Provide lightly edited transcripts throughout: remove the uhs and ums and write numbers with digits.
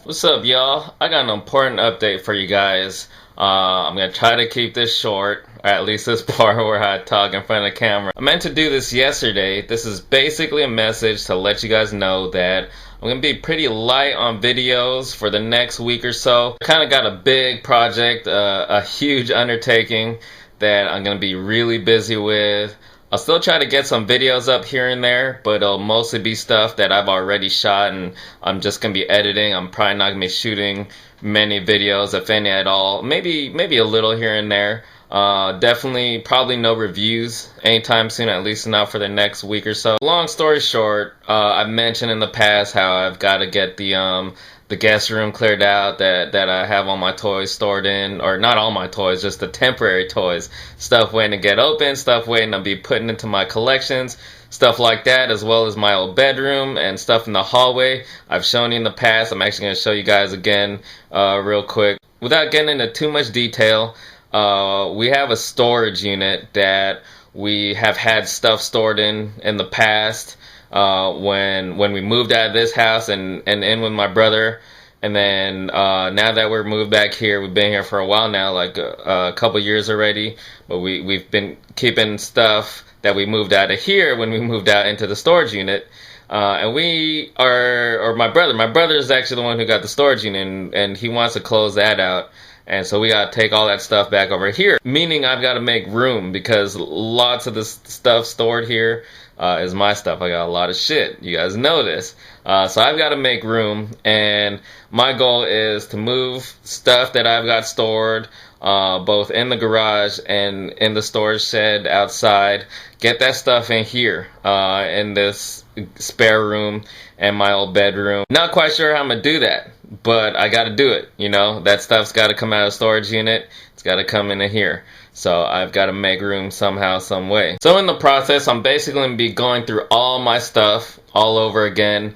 What's up, y'all? I got an important update for you guys. I'm gonna try to keep this short, or at least this part where I talk in front of the camera. I meant to do this yesterday. This is basically a message to let you guys know that I'm gonna be pretty light on videos for the next week or so. I kind of got a big project, a huge undertaking that I'm gonna be really busy with. I'll still try to get some videos up here and there, but it'll mostly be stuff that I've already shot and I'm just going to be editing. I'm probably not going to be shooting many videos, if any at all. Maybe a little here and there. Definitely probably no reviews anytime soon, at least not for the next week or so. Long story short, I've mentioned in the past how I've got to get the guest room cleared out that I have all my toys stored in, or not all my toys, just the temporary toys. Stuff waiting to get open, stuff waiting to be put into my collections, stuff like that, as well as my old bedroom and stuff in the hallway. I've shown you in the past. I'm actually going to show you guys again real quick. Without getting into too much detail, we have a storage unit that we have had stuff stored in the past. When we moved out of this house and in with my brother, and then now that we're moved back here, we've been here for a while now, like a couple years already, but we've been keeping stuff that we moved out of here when we moved out into the storage unit. And we are, or my brother is actually the one who got the storage unit, and he wants to close that out. And so we gotta take all that stuff back over here, meaning I've got to make room because lots of this stuff stored here is my stuff. I got a lot of shit. You guys know this. So I've got to make room, and my goal is to move stuff that I've got stored both in the garage and in the storage shed outside. Get that stuff in here in this spare room and my old bedroom. Not quite sure how I'm gonna do that, but I gotta do it. You know, that stuff's gotta come out of the storage unit. It's gotta come into here. So I've got to make room somehow, some way. So in the process, I'm basically going to be going through all my stuff all over again,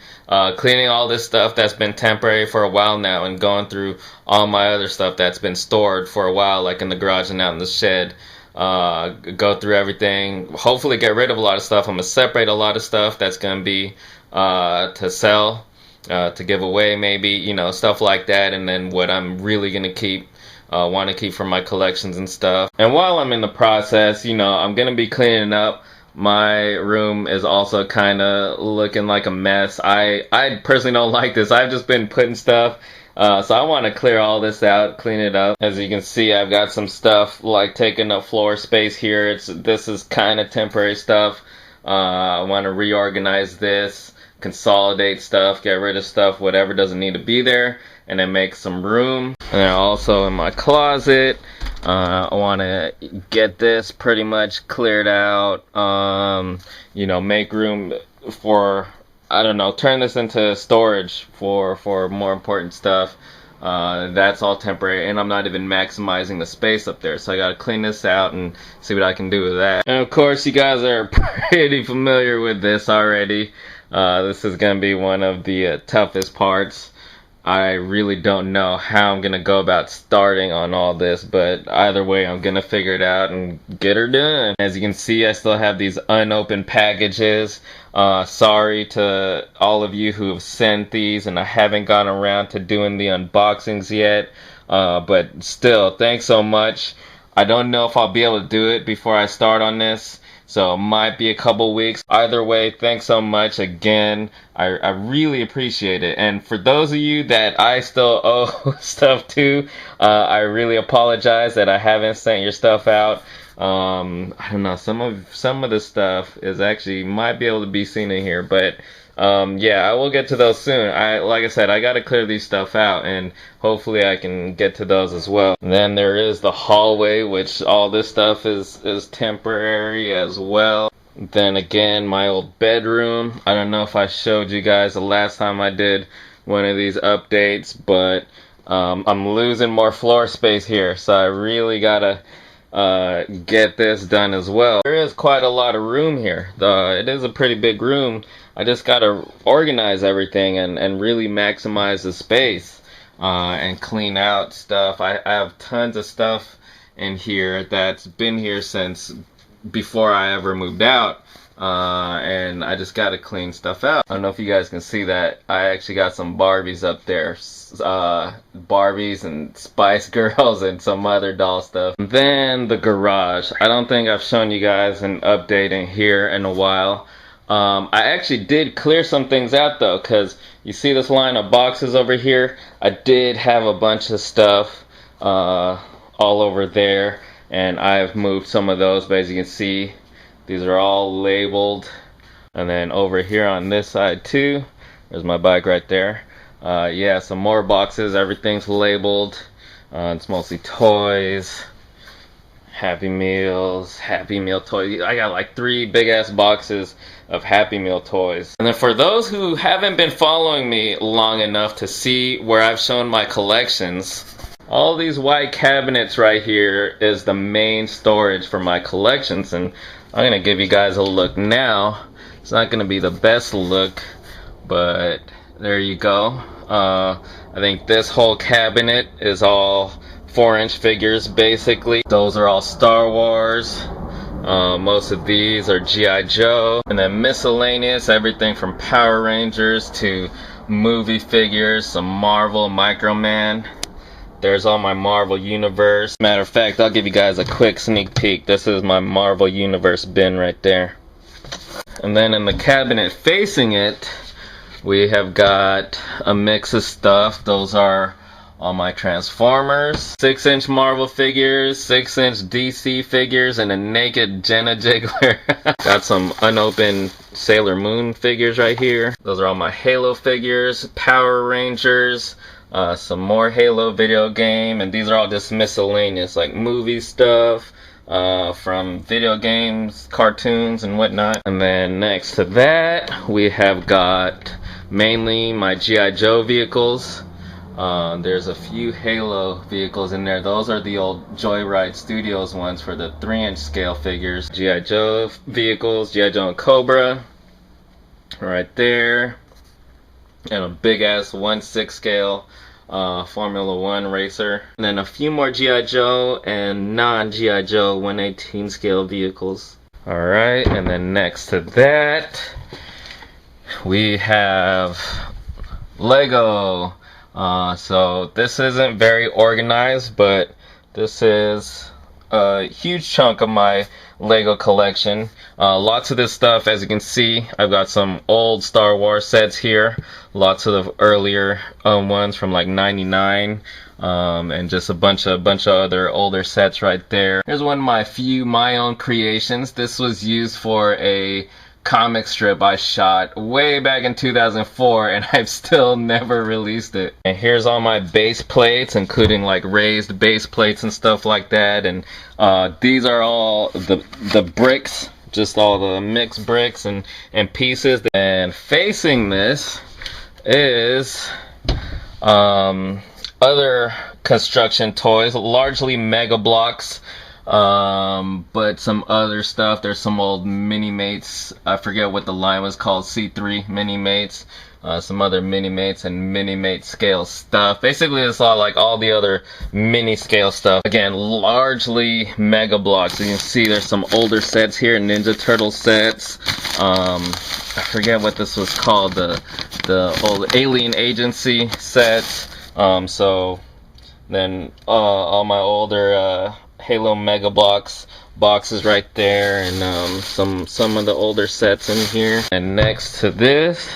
cleaning all this stuff that's been temporary for a while now, and going through all my other stuff that's been stored for a while, like in the garage and out in the shed. Go through everything, hopefully get rid of a lot of stuff. I'm going to separate a lot of stuff that's going to be to sell, to give away maybe, you know, stuff like that, and then what I'm really going to keep. Want to keep for my collections and stuff. And while I'm in the process, you know, I'm gonna be cleaning up. My room is also kind of looking like a mess. I personally don't like this. I've just been putting stuff, so I want to clear all this out, clean it up. As you can see, I've got some stuff like taking up floor space here. This is kind of temporary stuff. I want to reorganize this, consolidate stuff, get rid of stuff, whatever doesn't need to be there, and then make some room. And then also in my closet, I want to get this pretty much cleared out, you know, make room for, I don't know, turn this into storage for more important stuff. That's all temporary, and I'm not even maximizing the space up there, so I gotta clean this out and see what I can do with that. And of course, you guys are pretty familiar with this already. This is gonna be one of the toughest parts. I really don't know how I'm gonna go about starting on all this, but either way, I'm gonna figure it out and get her done. As you can see, I still have these unopened packages. Sorry to all of you who have sent these, and I haven't gotten around to doing the unboxings yet, but still, thanks so much. I don't know if I'll be able to do it before I start on this, so it might be a couple weeks. Either way, thanks so much again. I really appreciate it. And for those of you that I still owe stuff to, I really apologize that I haven't sent your stuff out. I don't know, some of the stuff is actually might be able to be seen in here, but yeah, I will get to those soon. Like I said, I gotta clear these stuff out, and hopefully I can get to those as well. And then there is the hallway, which all this stuff is temporary as well. Then again, my old bedroom. I don't know if I showed you guys the last time I did one of these updates, but I'm losing more floor space here, so I really gotta get this done as well. There is quite a lot of room here. It is a pretty big room. I just gotta organize everything and really maximize the space and clean out stuff. I have tons of stuff in here that's been here since before I ever moved out. and I just gotta clean stuff out. I don't know if you guys can see that. I actually got some Barbies up there. Barbies and Spice Girls and some other doll stuff. Then the garage. I don't think I've shown you guys an update in here in a while. I actually did clear some things out though, because you see this line of boxes over here? I did have a bunch of stuff all over there, and I've moved some of those, but as you can see, these are all labeled. And then over here on this side too, there's my bike right there. Yeah, some more boxes, everything's labeled. It's mostly toys, Happy Meals, Happy Meal toys. I got like 3 big ass boxes of Happy Meal toys. And then for those who haven't been following me long enough to see where I've shown my collections, all these white cabinets right here is the main storage for my collections, and I'm gonna give you guys a look now. It's not gonna be the best look, but there you go. I think this whole cabinet is all 4-inch figures basically. Those are all Star Wars. Most of these are G.I. Joe. And then miscellaneous, everything from Power Rangers to movie figures, some Marvel, Microman. There's all my Marvel Universe. Matter of fact, I'll give you guys a quick sneak peek. This is my Marvel Universe bin right there. And then in the cabinet facing it, we have got a mix of stuff. Those are all my Transformers, 6-inch Marvel figures, 6-inch DC figures, and a naked Jenna Jiggler. Got some unopened Sailor Moon figures right here. Those are all my Halo figures, Power Rangers, some more Halo video game, and these are all just miscellaneous, like movie stuff, from video games, cartoons, and whatnot. And then next to that, we have got mainly my G.I. Joe vehicles. There's a few Halo vehicles in there. Those are the old Joyride Studios ones for the 3-inch scale figures. G.I. Joe vehicles, G.I. Joe and Cobra, right there. And a big ass 1/6 scale Formula 1 racer. And then a few more G.I. Joe and non-G.I. Joe 1/18 scale vehicles. Alright, and then next to that, we have Lego. So this isn't very organized, but this is a huge chunk of my Lego collection. Lots of this stuff, as you can see, I've got some old Star Wars sets here. Lots of the earlier ones from like '99, and just a bunch of other older sets right there. Here's one of my own creations. This was used for a comic strip I shot way back in 2004, and I've still never released it. And here's all my base plates, including like raised base plates and stuff like that. And these are all the bricks, just all the mixed bricks and pieces. And facing this is other construction toys, largely Mega Blocks. But some other stuff. There's some old Mini-Mates. I forget what the line was called. C3 Mini-Mates. Some other Mini-Mates and Mini-Mate scale stuff. Basically, it's all like all the other mini scale stuff. Again, largely Mega Blocks. So you can see there's some older sets here, Ninja Turtle sets. I forget what this was called. The old Alien Agency sets. So then all my older Halo Mega Blocks boxes right there, and some of the older sets in here. And next to this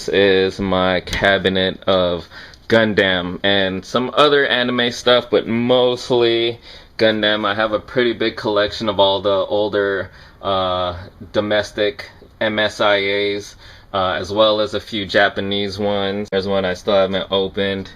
is my cabinet of Gundam and some other anime stuff, but mostly Gundam. I have a pretty big collection of all the older domestic MSIAs, as well as a few Japanese ones. There's one I still haven't opened.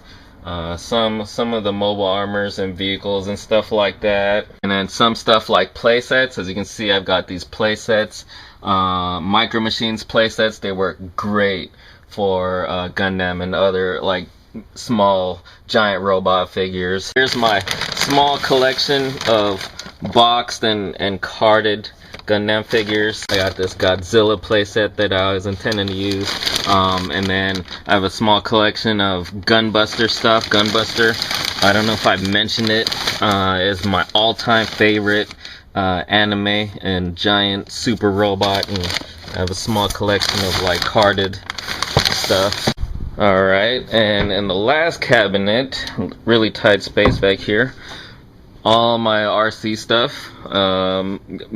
Some of the mobile armors and vehicles and stuff like that. And then some stuff like playsets. As you can see, I've got these playsets, Micro Machines playsets. They work great for Gundam and other like small giant robot figures. Here's my small collection of boxed and carded Gundam figures. I got this Godzilla playset that I was intending to use, and then I have a small collection of Gunbuster stuff. Gunbuster, I don't know if I've mentioned it, is my all-time favorite anime and giant super robot, and I have a small collection of like carded stuff. Alright, and in the last cabinet, really tight space back here, all my RC stuff.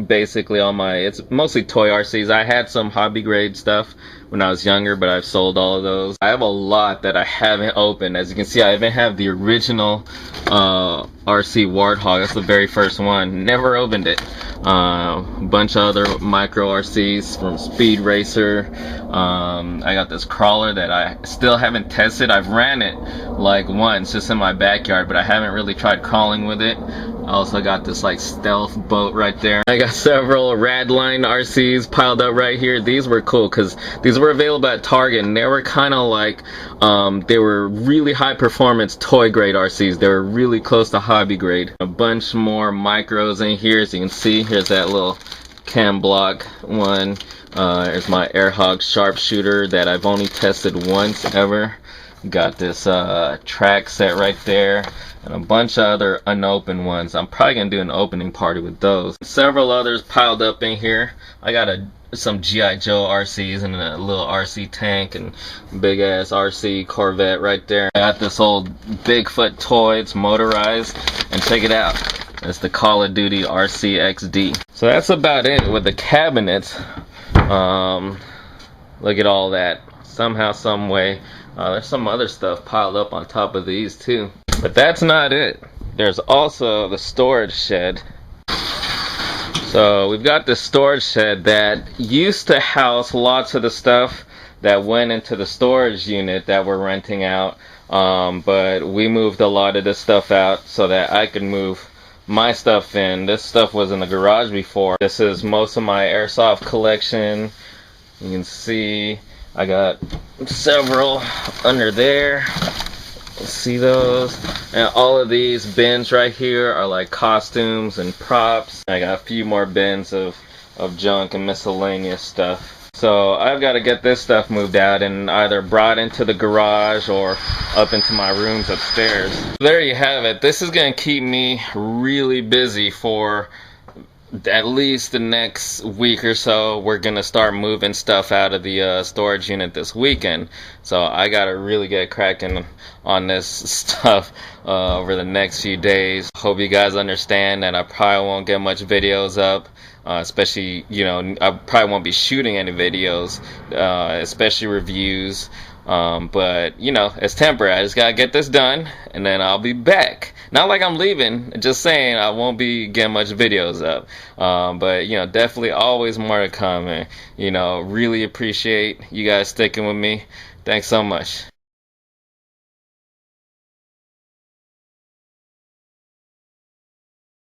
Basically it's mostly toy RCs. I had some hobby grade stuff when I was younger, but I've sold all of those. I have a lot that I haven't opened. As you can see, I even have the original RC Warthog. That's the very first one. Never opened it. A bunch of other micro RCs from Speed Racer. I got this crawler that I still haven't tested. I've ran it like once just in my backyard, but I haven't really tried crawling with it. I also got this like stealth boat right there. I got several Radline RCs piled up right here. These were cool because these were available at Target, and they were kind of like they were really high performance toy grade RCs. They were really close to hobby grade. A bunch more micros in here, as you can see. Here's that little cam block one. There's my Airhawk sharpshooter that I've only tested once ever. Got this track set right there, and a bunch of other unopened ones. I'm probably gonna do an opening party with those. Several others piled up in here. I got some G.I. Joe RCs and a little RC tank and big ass RC Corvette right there. I got this old Bigfoot toy. It's motorized, and check it out. It's the Call of Duty RC XD. So that's about it with the cabinets. Look at all that. Somehow, some way. There's some other stuff piled up on top of these too. But that's not it. There's also the storage shed. So we've got this storage shed that used to house lots of the stuff that went into the storage unit that we're renting out. But we moved a lot of this stuff out so that I could move my stuff in. This stuff was in the garage before. This is most of my airsoft collection. You can see I got several under there. See those? And all of these bins right here are like costumes and props. I got a few more bins of junk and miscellaneous stuff. So I've got to get this stuff moved out and either brought into the garage or up into my rooms upstairs. There you have it. This is going to keep me really busy for at least the next week or so. We're gonna start moving stuff out of the storage unit this weekend, so I gotta really get cracking on this stuff over the next few days. Hope you guys understand that I probably won't get much videos up, especially, you know, I probably won't be shooting any videos, especially reviews. But you know, it's temporary. I just gotta get this done and then I'll be back. Not like I'm leaving, just saying I won't be getting much videos up. But you know, definitely always more to come, and you know, really appreciate you guys sticking with me. Thanks so much.